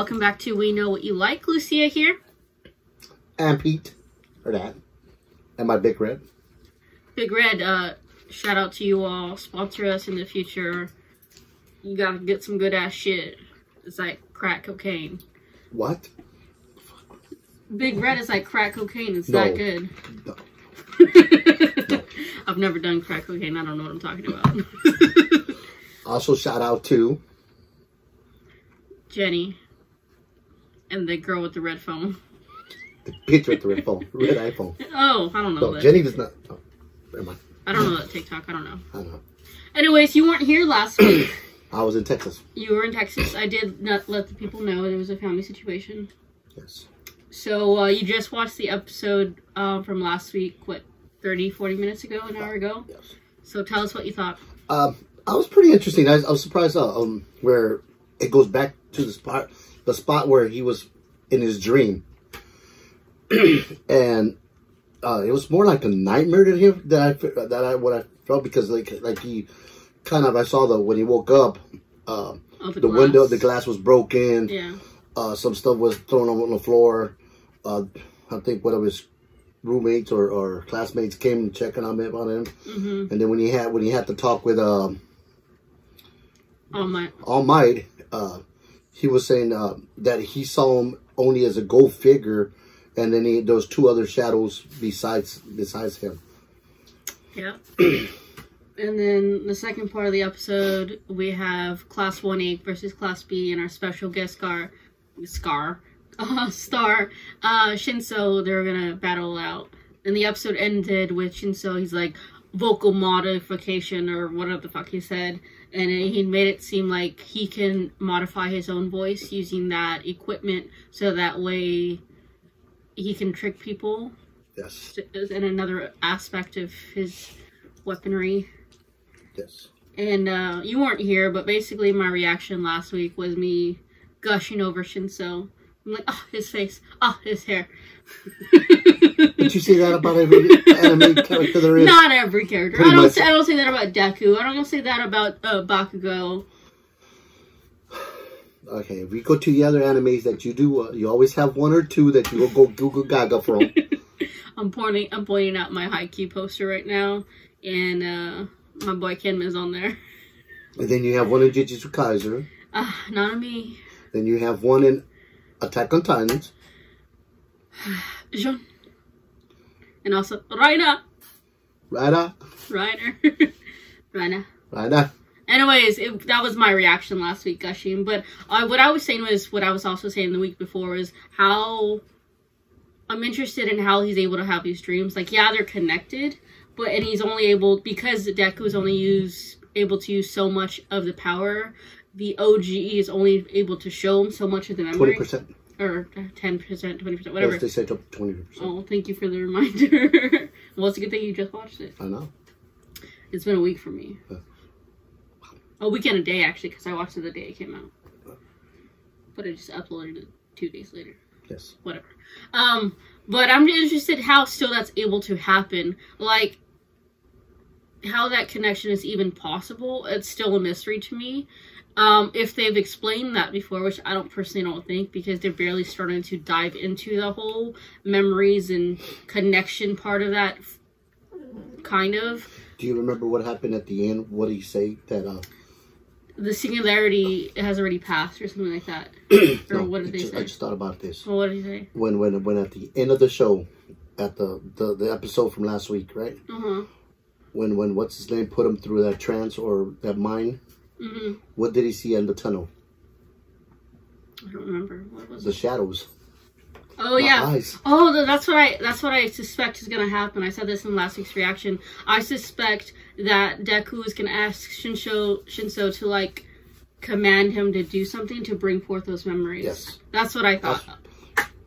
welcome back to We Know What You Like. Lucia here. And Pete, or that. And my Big Red. Big Red, shout out to you all. Sponsor us in the future. You gotta get some good ass shit. It's like crack cocaine. What? Big Red is like crack cocaine. It's that good. No. I've never done crack cocaine. I don't know what I'm talking about. Also, shout out to Jenny. And the girl with the red phone. the bitch with the red phone. Red iPhone. Oh, I don't know. No, Jenny does not. Oh, never mind. I don't know that TikTok. I don't know. I don't know. Anyways, you weren't here last week. I was in Texas. You were in Texas. I did not let the people know there was a family situation. Yes. So, you just watched the episode from last week, what, 30, 40 minutes ago, an hour ago? Yes. So tell us what you thought. I was pretty interesting. I was surprised where it goes back to the spot where he was in his dream. And it was more like a nightmare to him what I felt, because like he kind of, I saw when he woke up, the window, the glass was broken. Yeah. Some stuff was thrown on the floor. I think one of his roommates or classmates came checking on him. Mm-hmm. And then when he had to talk with All Might, he was saying that he saw him only as a gold figure, and then there was two other shadows besides him. Yeah. And then the second part of the episode, we have Class 1A versus Class B, and our special guest star, Shinso. They're gonna battle out. And the episode ended with Shinso, he's like, vocal modification, or whatever the fuck he said. And he made it seem like he can modify his own voice using that equipment, so that way he can trick people. Yes. And another aspect of his weaponry. Yes. And you weren't here, but basically my reaction last week was me gushing over Shinso. I'm like, oh, his face. Oh, his hair. Did you say that about every anime character there is? Not every character. I don't say that about Deku. I don't say that about Bakugo. Okay, if we go to the other animes that you do, you always have one or two that you will go Google Gaga from. I'm pointing out my Haikyuu poster right now, and my boy Kenma is on there. And then you have one in Jujutsu Kaisen. Not on me. Then you have one in Attack on Titans. Jean. And also Raina. Raina. Anyways, that was my reaction last week, gushing. But what I was saying was what I was also saying the week before, was how I'm interested in how he's able to have these dreams. Like, yeah, they're connected, and he's only able, because Deku's only able to use so much of the power, the OG is only able to show him so much of the memory. 20%. Or 10%, 20%, whatever. Yes, they said 20%. Oh, thank you for the reminder. Well, it's a good thing you just watched it. I know. It's been a week for me. A week and a day, actually, because I watched it the day it came out. But I just uploaded it 2 days later. Yes. Whatever. But I'm interested how still that's able to happen. Like, how that connection is even possible. It's still a mystery to me. If they've explained that before, which I personally don't think, because they're barely starting to dive into the whole memories and connection part of that, kind of. Do you remember what happened at the end? What did he say? That the singularity has already passed, or something like that. Or no, what did they say? I just thought about this. Well, what did he say? When at the end of the show, at the episode from last week, right? Uh-huh. When what's his name put him through that trance or that mind. Mm-hmm. What did he see in the tunnel? I don't remember. What was the it? Shadows. Oh, yeah. Eyes. Oh, that's what I suspect is gonna happen. I said this in last week's reaction. I suspect that Deku is gonna ask Shinso to, like, command him to do something to bring forth those memories. Yes. That's what I thought.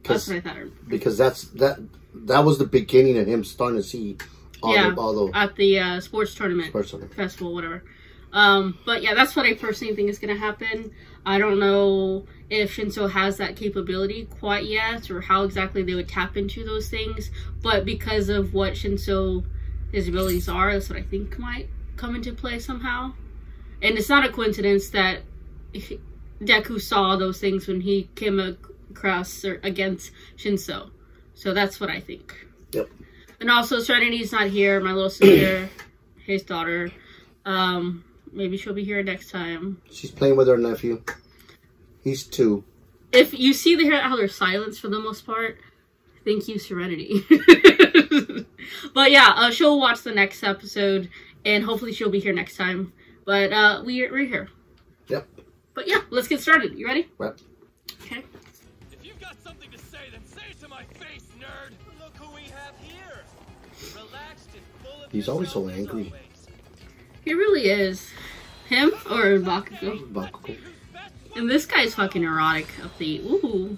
That's what I thought. Because that was the beginning of him starting to see all at the sports tournament. Festival, whatever. But yeah, that's what I personally think is going to happen. I don't know if Shinso has that capability quite yet, or how exactly they would tap into those things. But because of what Shinso, his abilities are, that's what I think might come into play somehow. And it's not a coincidence that Deku saw those things when he came across or against Shinso. So that's what I think. Yep. And also, Serenity's not here. My little sister, his daughter. Maybe she'll be here next time. She's playing with her nephew. He's 2. If you see how they're silenced for the most part, thank you, Serenity. But yeah, she'll watch the next episode, and hopefully she'll be here next time. But we're here. Yep. But yeah, let's get started. You ready? Right. Okay. If you've got something to say, then say it to my face, nerd. Look who we have here. Relaxed and full of He's always so yourself as angry. always. He really is. Him or Bakugo? Bakugo. And this guy's fucking erotic up the... Ooh.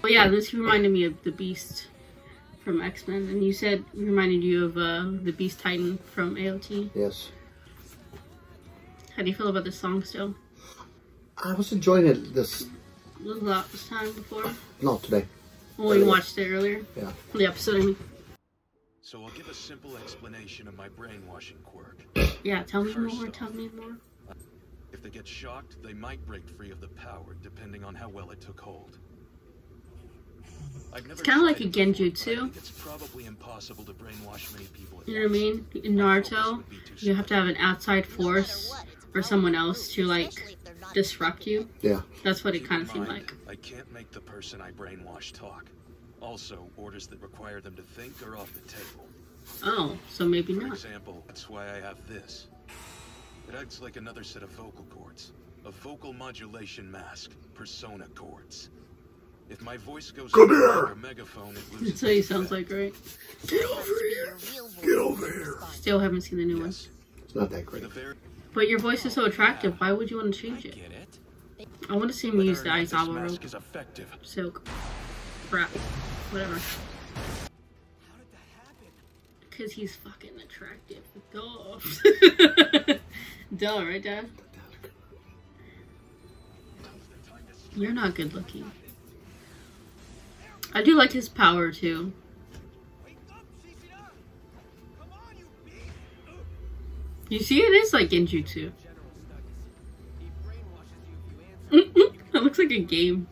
Oh yeah, this reminded me of the Beast from X-Men. And you said it reminded you of the Beast Titan from AOT. Yes. How do you feel about this song still? I was enjoying it this time before? no today. Well, you watched it earlier? Yeah. The episode, I mean. So I'll give a simple explanation of my brainwashing quirk. Yeah, tell me First more, off, tell me more. If they get shocked, they might break free of the power, depending on how well it took hold. I've never It's kind of like a tried it before, genjutsu. but I think it's probably impossible to brainwash many people at You know what I mean? In Naruto, you have to have an outside force or someone else to, like, disrupt you. Yeah. That's what it kind of seemed Mind, like. I can't make the person I brainwash talk. Also, orders that require them to think are off the table. Oh, so maybe For not. example, that's why I have this. It acts like another set of vocal cords. A vocal modulation mask, persona cords. If my voice goes Come over here! like a megaphone, it loses That's what he its sounds effect. like, right? Get over here! Get over here! Still haven't seen the new one. Yes. It's not that For great. the very But your voice is so attractive. Why would you want to change it? get it. I want to see him use the Whether or not this Aizawa mask rope. is effective. Silk. Crap. Whatever. How did that happen? Because he's fucking attractive. Duh. Duh, right, Dad? You're not good looking. I do like his power, too. You see, it is like Genjutsu. That looks like a game.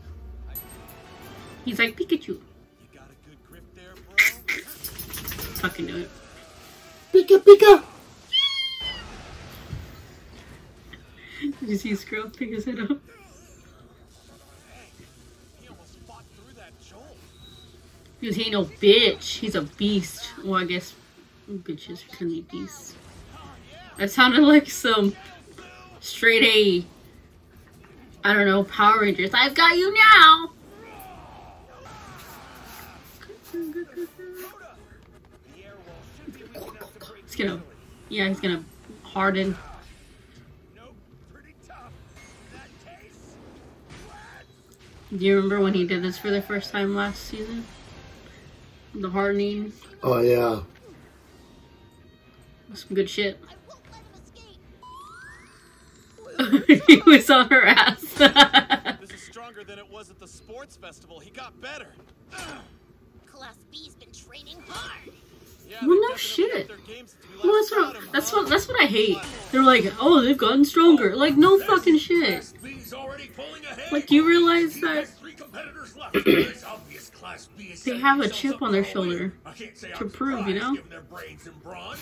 He's like, Pikachu. You got a good grip there, bro? Fucking do it. Pika Pika! Did you see Scrub pick his head up? He almost fought through that jolt. Because he ain't no bitch. He's a beast. Well, I guess bitches can be beasts. That sounded like some straight A, I don't know, Power Rangers. I've got you now! He's gonna, yeah, he's gonna harden. Do you remember when he did this for the first time last season? The hardening. Oh yeah. Some good shit. He was on her ass. This is stronger than it was at the sports festival. He got better. Class B's been training hard. Yeah, Well, they no definitely shit. upped their games since we Well, last fought him, huh? that's what I hate. They're like, oh, they've gotten stronger. Like, no fucking shit. B's already pulling ahead. Like, do you realize that There's 3 competitors left. It's obvious Class B is they setting have a themselves chip up on their for a shoulder win. I can't say to I'm prove, you surprised, know? given their brains and brawn.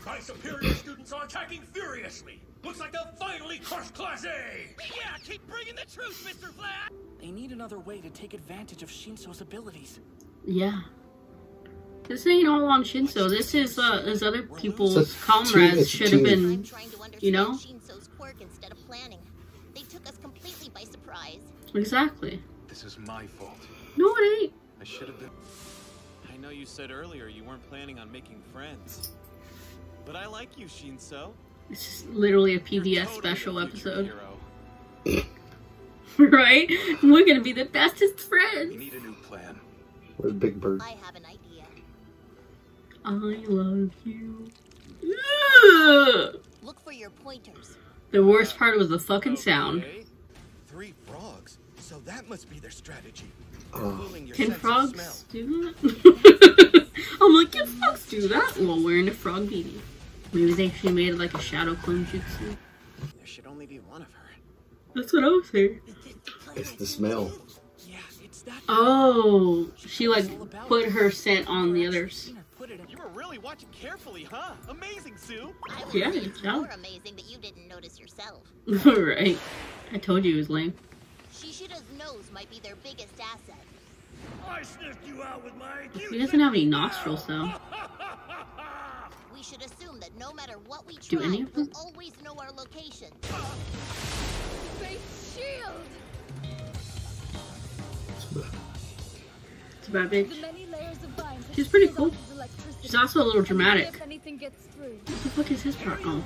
My superior students are attacking furiously. Looks like they'll finally crush Class A. Yeah, keep bringing the truth, Mr. Flash. They need another way to take advantage of Shinso's abilities. Yeah. This ain't all on Shinso. This is other people's It's a comrades team- it's a should have team. I'm been, trying to understand you know? Shinso's quirk instead of planning. They took us completely by surprise. Exactly. This is my fault. No, it ain't. I should have been. I know you said earlier you weren't planning on making friends. But I like you, Shinso. This is literally a You're PBS totally special a future episode. hero. Right? We're gonna be the bestest We friends. need a new plan. With Big Bird. I have an idea. I love you. Ugh. Look for your pointers. The worst part was the fucking sound. Okay. 3 frogs, so that must be their strategy. Oh. Fooling your Can sense of frogs smell. do that? I'm like, can frogs do that? Well, wearing a frog beanie. Maybe they actually made it like a shadow clone jutsu. There should only be one of her. That's what I was saying. It's the smell. Yeah, it's that. Oh, she like put her scent on the others. You were really watching carefully, huh? Amazing, Sue. I would Yeah, say good it's job. more amazing that you didn't notice yourself. Right. I told you it was lame. Shishida's nose might be their biggest asset. I sniffed you out with my He doesn't have any nostrils though. We should assume that no matter what we Do try, any of them? we'll always know our location. Space shield! It's a bad bitch. The many layers of vines have She's pretty sealed cool. off his electricity. She's also a little dramatic. If anything gets through. What the fuck is his part? Oh.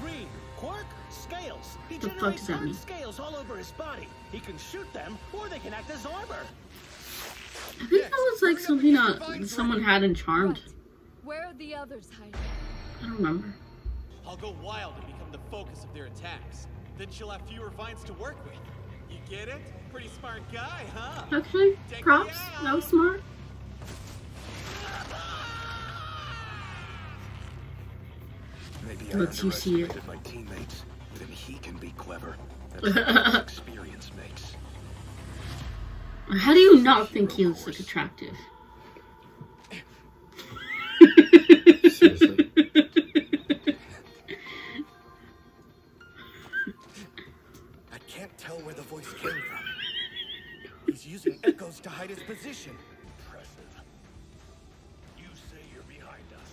Quark, scales. He The fuck generates does that hard mean? scales all over his body. He can shoot them, or they can act as armor. I think that was like something someone had in Charmed. Right. Where are the others hiding? I don't remember. I'll go wild and become the focus of their attacks. Then she'll have fewer vines to work with. You get it? Pretty smart guy, huh? Actually, props. That was smart. Maybe I Lets you see it. underestimated my teammates. Then he can be clever. That's what experience makes. How do you not think he looks like attractive? Seriously. I can't tell where the voice came from. He's using echoes to hide his position. Impressive. You say you're behind us,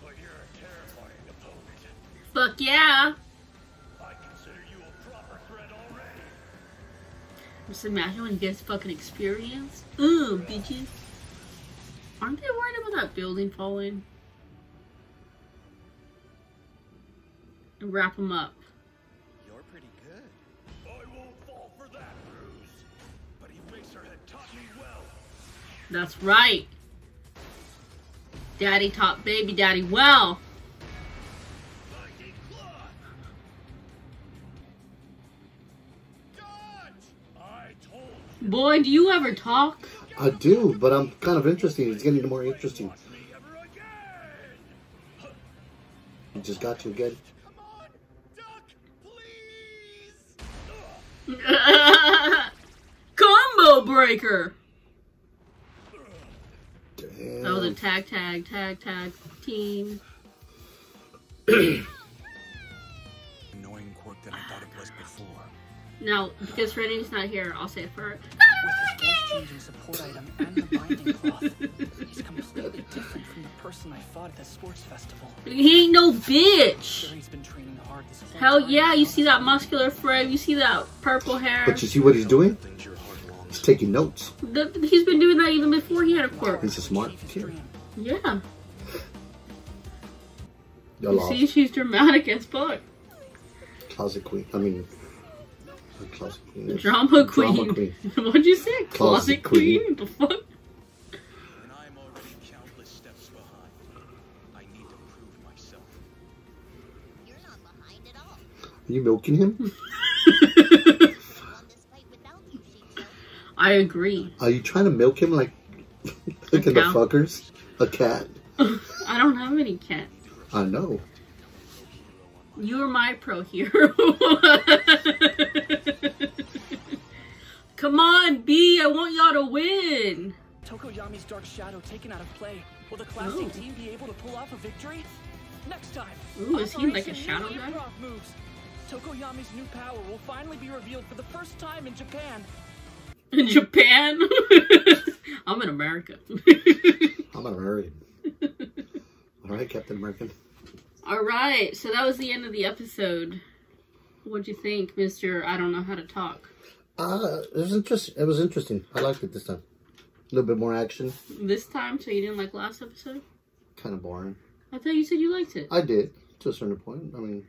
but you're a terrifying opponent. Fuck yeah. I consider you a proper threat already. Just imagine when he gets fucking experience. Ooh, bitches. Aren't they worried about that building falling? And wrap him up. You're pretty good. I won't fall for that ruse. But Eraser had taught me well. That's right. Daddy taught baby daddy well. Lightning Claw! Dodge! I told you. Boy, do you ever talk? I do, but I'm kind of interesting. It's getting more interesting. Watch me ever again! He just got you again. Come on! Duck, please! Combo breaker. Damn. That was a tag team. Annoying quirk than I thought it was before. Now, because Rennie's not here, I'll say it for her. With his voice-changing support item and the binding cloth, he's completely different from the person I fought at the sports festival. He ain't no Sure, bitch. he's been training hard this whole Hell time. yeah, you see that muscular frame, you see that purple hair. But you see what he's doing? Things your heart longs He's taking notes. He's been doing that even before he had a quirk. He's a smart Achieve his kid. dream. Yeah. You're You lost. see, she's dramatic as fuck. Closet queen. I mean, closet queen. Drama queen. What'd you say? Closet queen? The fuck? and I'm already countless steps behind. I need to prove myself. You're not behind at all. Are you milking him? Won this fight without you, Shinso. I agree. Are you trying to milk him like in the cow. fuckers? A cat. I don't have any cats. I know. You're my pro hero. Come on, B. I want y'all to win. Tokoyami's Dark Shadow taken out of play. Will the classic Ooh. team be able to pull off a victory? Next time. Ooh, is he like a Operation shadow New guy? Improv Moves. Tokoyami's new power will finally be revealed for the first time in Japan. In Japan? I'm in America. I'm an American. All right, Captain American. Alright, so that was the end of the episode. What'd you think, Mr. I don't know how to talk? It was interesting. It was interesting. I liked it this time. A little bit more action. This time, so you didn't like last episode? Kind of boring. I thought you said you liked it. I did, to a certain point. I mean,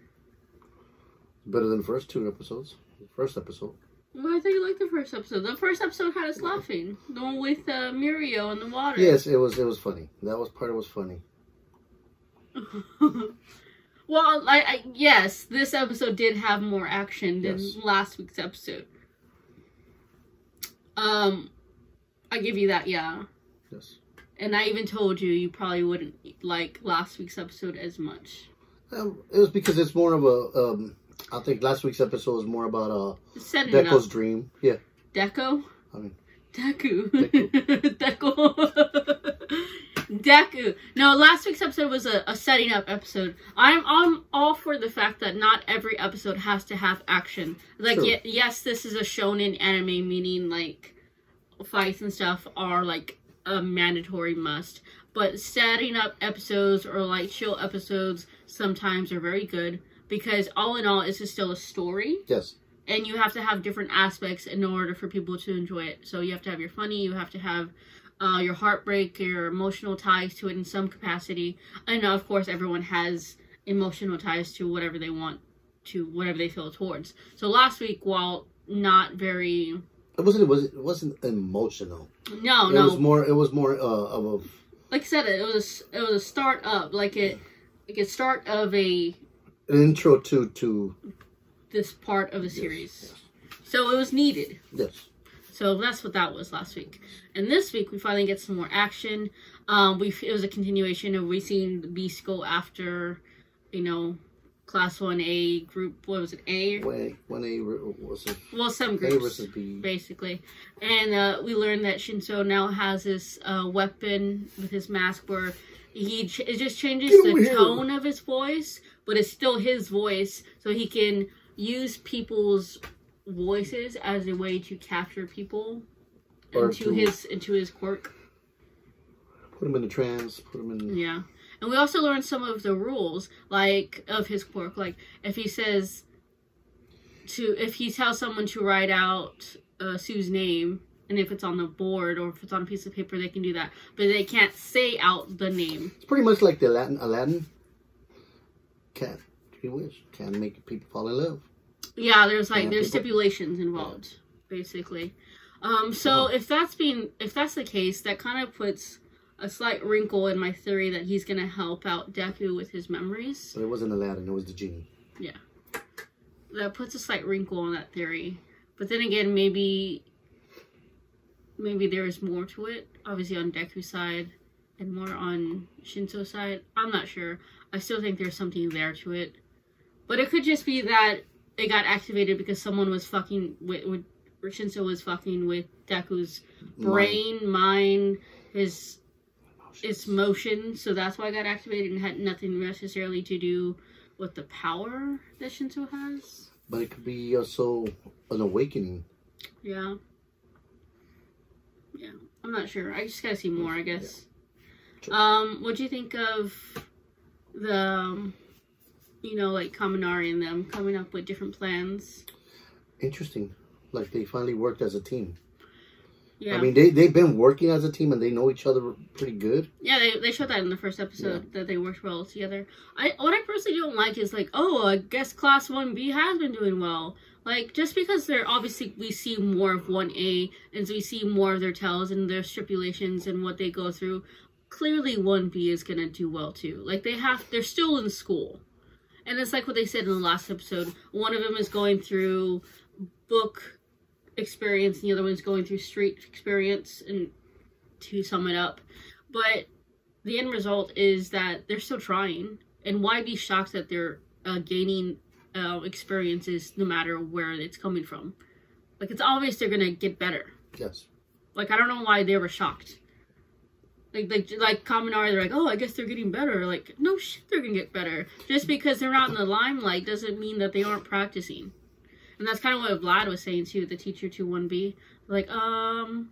better than the first two episodes. The first episode. Well, I thought you liked the first episode. The first episode had us laughing. The one with Mirio in the water. Yes, it was funny. That was part of was funny. Well, yes, this episode did have more action than Yes. last week's episode. I give you that, yeah. Yes. And I even told you you probably wouldn't like last week's episode as much. It was because it's more of I think last week's episode was more about Setting it Deco's up. dream. Yeah. Deco? I mean, Deku. Deku. Deku. No, last week's episode was a setting up episode. I'm all for the fact that not every episode has to have action. Like, True. yes, this is a shonen anime, meaning, like, fights and stuff are, like, a mandatory must. But setting up episodes or, like, chill episodes sometimes are very good. Because, all in all, it's just still a story. yes. And you have to have different aspects in order for people to enjoy it. So you have to have your funny, you have to have your heartbreak, your emotional ties to it in some capacity. And of course, everyone has emotional ties to whatever they want, to whatever they feel towards. So last week, while not very... It wasn't emotional. No. It was more of a... Like I said, it was a start up. Like a start of an intro to this part of the series. So it was needed. Yes. So that's what that was last week. And this week, we finally get some more action. It was a continuation of we seen the Beast go after, Class 1A group. What was it? A? 1A was it? Well, some A groups, versus B. basically. And we learned that Shinso now has this weapon with his mask where it just changes the tone of his voice, but it's still his voice, so he can use people's voices as a way to capture people into his quirk. Put him in a trance. Put him in. Yeah, and we also learned some of the rules, like of his quirk. Like if he tells someone to write out Sue's name, and if it's on the board or if it's on a piece of paper, they can do that, but they can't say out the name. It's pretty much like the Aladdin. Can't make people fall in love. Yeah, there's stipulations involved, basically. So if that's the case, that kind of puts a slight wrinkle in my theory that he's gonna help out Deku with his memories. But it wasn't Aladdin; it was the genie. Yeah, that puts a slight wrinkle in that theory. But then again, maybe there is more to it. Obviously, on Deku's side and more on Shinso's side. I'm not sure. I still think there's something there to it. But it could just be that it got activated because someone was fucking with Shinso was fucking with Deku's brain, mind, his motion. So that's why it got activated and had nothing necessarily to do with the power that Shinso has. But it could be also an awakening. Yeah. Yeah. I'm not sure. I just gotta see more, I guess. Yeah. What'd you think of the... like Kaminari and them coming up with different plans? Interesting. Like they finally worked as a team. Yeah. I mean, they've been working as a team and they know each other pretty good. Yeah, they showed that in the first episode, that they worked well together. What I personally don't like is like, I guess Class 1B has been doing well. Like, just because they're obviously, we see more of 1A and so we see more of their tells and their stipulations and what they go through. Clearly 1B is going to do well too. Like they're still in school. And it's like what they said in the last episode. One of them is going through book experience, and the other one's going through street experience, and to sum it up. But the end result is that they're still trying. And why be shocked that they're gaining experiences no matter where it's coming from? Like, it's obvious they're going to get better. Yes. Like, I don't know why they were shocked. Like Kaminari, they're like, I guess they're getting better. Like, no shit, they're gonna get better. Just because they're not in the limelight doesn't mean that they aren't practicing. And that's kind of what Vlad was saying too, the teacher to 1B. Like, don't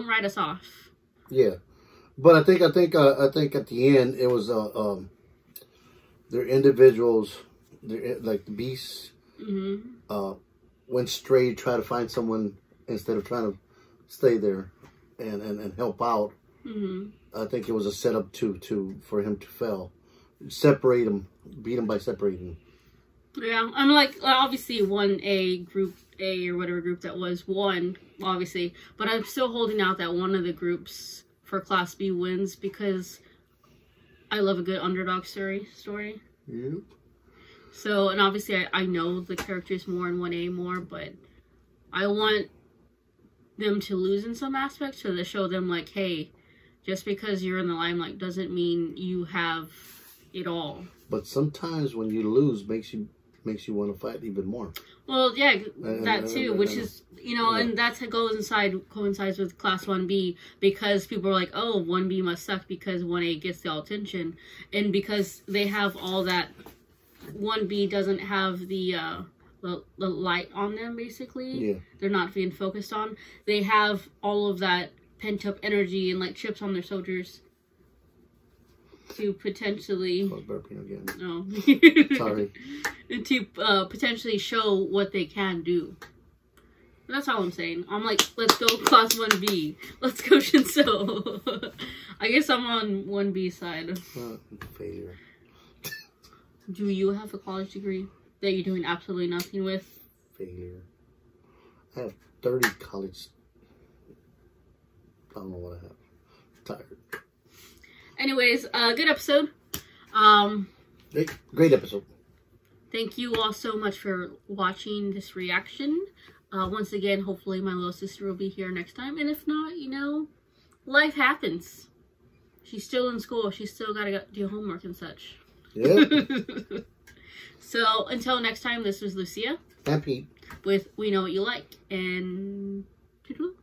write us off. Yeah, but I think at the end it was they're individuals. They're like the beasts. Went straight, try to find someone instead of trying to stay there and help out. I think it was a setup for him to fail. Separate him, beat him by separating. Yeah, I'm like, obviously 1A, Group A, or whatever group that was, won, obviously. But I'm still holding out that one of the groups for Class B wins because I love a good underdog story. Yep. So, and obviously I know the characters more in 1A more, but I want them to lose in some aspects so to show them like, hey, just because you're in the limelight doesn't mean you have it all. But sometimes when you lose makes you makes you want to fight even more. Well, yeah, that too, which is, you know, and that coincides with Class 1B, because people are like, oh, 1B must suck because 1A gets the attention, and because they have all that, 1B doesn't have the light on them, basically. Yeah. They're not being focused on. They have all of that pent-up energy and, like, chips on their soldiers to potentially... Oh, burping again. No. Sorry. To potentially show what they can do. That's all I'm saying. I'm like, let's go Class 1B. Let's go Shinso. I guess I'm on 1B side. Failure. Do you have a college degree that you're doing absolutely nothing with? Failure. I have 30 college. I don't know what I have. I'm tired. Anyways, good episode. Great episode. Thank you all so much for watching this reaction. Once again, hopefully my little sister will be here next time. And if not, you know, life happens. She's still in school. She's still got to do homework and such. Yeah. So, until next time, this was Lucia. And Pete. With We Know What You Like. And toodaloo.